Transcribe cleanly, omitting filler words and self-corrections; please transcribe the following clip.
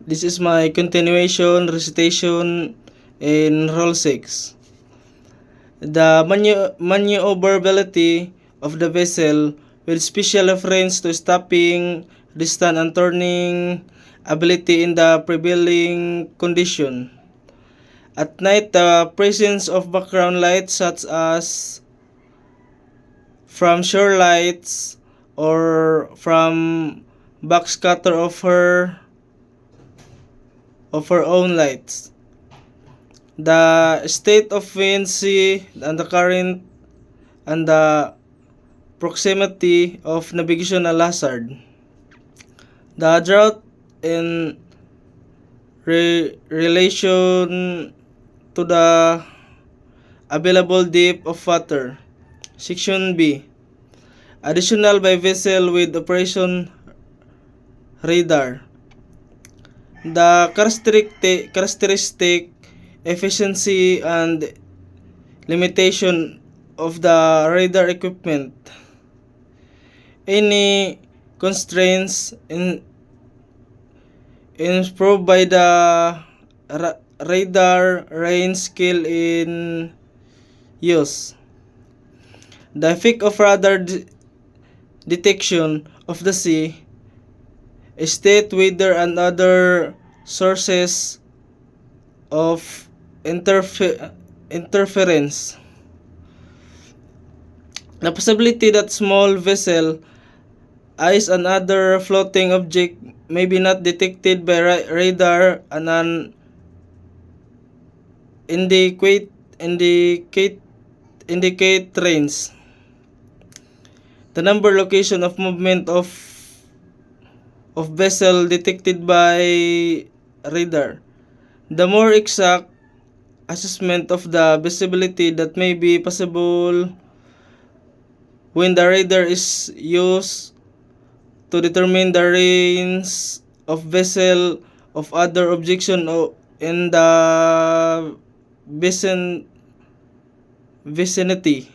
This is my continuation recitation in Rule 6. The maneuverability of the vessel with special reference to stopping, distance, and turning ability in the prevailing condition. At night, the presence of background lights such as from shore lights or from backscatter of her own lights. The state of wind, sea, and the current, and the proximity of navigational hazard. The drought in relation to the available depth of water. Section B. Additional by vessel with operation radar. The characteristic, efficiency, and limitation of the radar equipment. Any constraints improved by the radar range scale in use. The effect of radar detection of the sea, state, weather, and other sources of interference. The possibility that small vessel, ice, and other floating object may be not detected by radar and an indicate range. The number, location of movement of vessel detected by radar. The more exact assessment of the visibility that may be possible when the radar is used to determine the range of vessel of other objection in the vicinity.